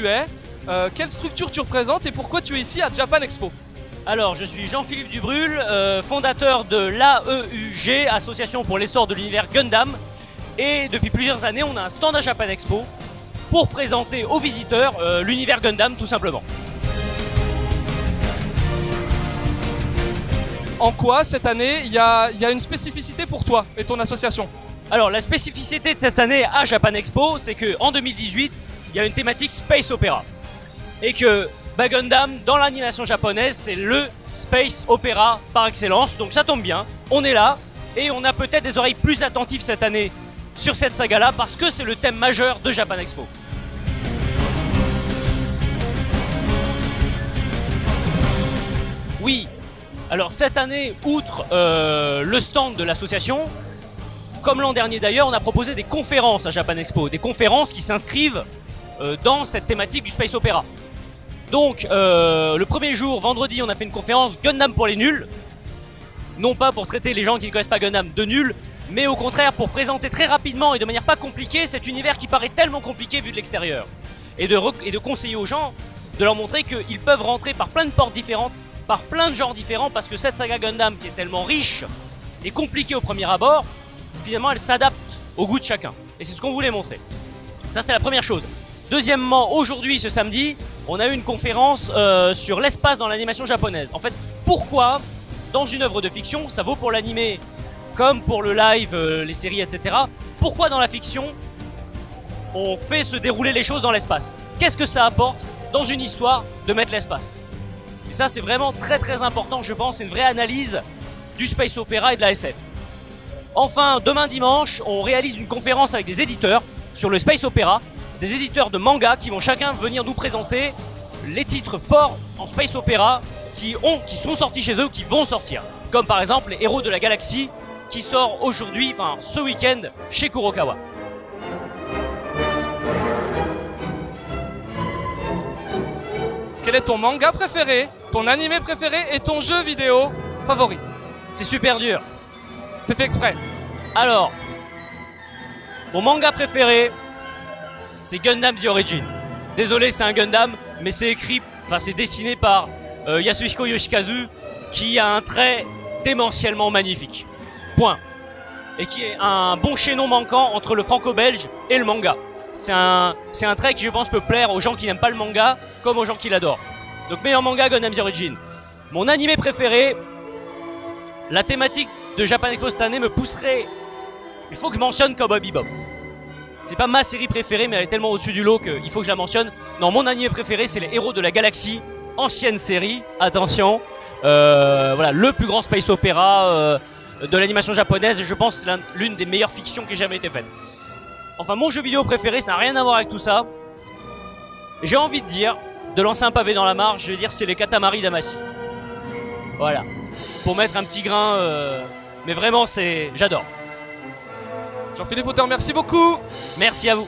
tu es, quelle structure tu représentes et pourquoi tu es ici à Japan Expo? Alors, je suis Jean-Philippe Dubrul, fondateur de l'AEUG, Association pour l'essor de l'univers Gundam. Et depuis plusieurs années, on a un stand à Japan Expo pour présenter aux visiteurs l'univers Gundam, tout simplement. En quoi, cette année, il y a une spécificité pour toi et ton association? Alors, la spécificité de cette année à Japan Expo, c'est qu'en 2018, il y a une thématique Space Opera. Et que Gundam, dans l'animation japonaise, c'est le Space Opera par excellence. Donc ça tombe bien, on est là et on a peut-être des oreilles plus attentives cette année sur cette saga-là parce que c'est le thème majeur de Japan Expo. Oui, alors cette année, outre le stand de l'association, comme l'an dernier d'ailleurs, on a proposé des conférences à Japan Expo, des conférences qui s'inscrivent dans cette thématique du Space Opera. Donc, le premier jour, vendredi, on a fait une conférence Gundam pour les nuls. Non pas pour traiter les gens qui ne connaissent pas Gundam de nuls, mais au contraire pour présenter très rapidement et de manière pas compliquée cet univers qui paraît tellement compliqué vu de l'extérieur. Et de conseiller aux gens, de leur montrer qu'ils peuvent rentrer par plein de portes différentes, par plein de genres différents, parce que cette saga Gundam qui est tellement riche et compliquée au premier abord, finalement elle s'adapte au goût de chacun. Et c'est ce qu'on voulait montrer. Ça c'est la première chose. Deuxièmement, aujourd'hui, ce samedi, on a eu une conférence sur l'espace dans l'animation japonaise. En fait, pourquoi, dans une œuvre de fiction, ça vaut pour l'animé comme pour le live, les séries, etc. Pourquoi dans la fiction, on fait se dérouler les choses dans l'espace? Qu'est-ce que ça apporte dans une histoire de mettre l'espace? Et ça, c'est vraiment très très important, je pense. C'est une vraie analyse du space opéra et de la SF. Enfin, demain dimanche, on réalise une conférence avec des éditeurs sur le space opéra. Des éditeurs de manga qui vont chacun venir nous présenter les titres forts en space opéra qui sont sortis chez eux ou qui vont sortir. Comme par exemple les Héros de la Galaxie qui sort aujourd'hui, enfin ce week-end chez Kurokawa. Quel est ton manga préféré, ton animé préféré et ton jeu vidéo favori? C'est super dur. C'est fait exprès. Alors, mon manga préféré, c'est Gundam The Origin. Désolé, c'est un Gundam, mais c'est c'est dessiné par Yasuhiko Yoshikazu, qui a un trait démentiellement magnifique. Point. Et qui est un bon chaînon manquant entre le franco-belge et le manga. C'est un trait qui, je pense, peut plaire aux gens qui n'aiment pas le manga, comme aux gens qui l'adorent. Donc, meilleur manga, Gundam The Origin. Mon animé préféré, la thématique de Japan Expo cette année me pousserait... Il faut que je mentionne Cowboy Bebop. C'est pas ma série préférée, mais elle est tellement au-dessus du lot qu'il faut que je la mentionne. Non, mon animé préféré, c'est les Héros de la Galaxie, ancienne série, attention. Voilà, le plus grand space opéra de l'animation japonaise, et je pense que c'est l'une des meilleures fictions qui ait jamais été faite. Enfin, mon jeu vidéo préféré, ça n'a rien à voir avec tout ça. J'ai envie de dire, de lancer un pavé dans la mare, je vais dire c'est les Katamari Damacy. Voilà, pour mettre un petit grain, mais vraiment, j'adore. Jean-Philippe Auteur, merci beaucoup. Merci à vous.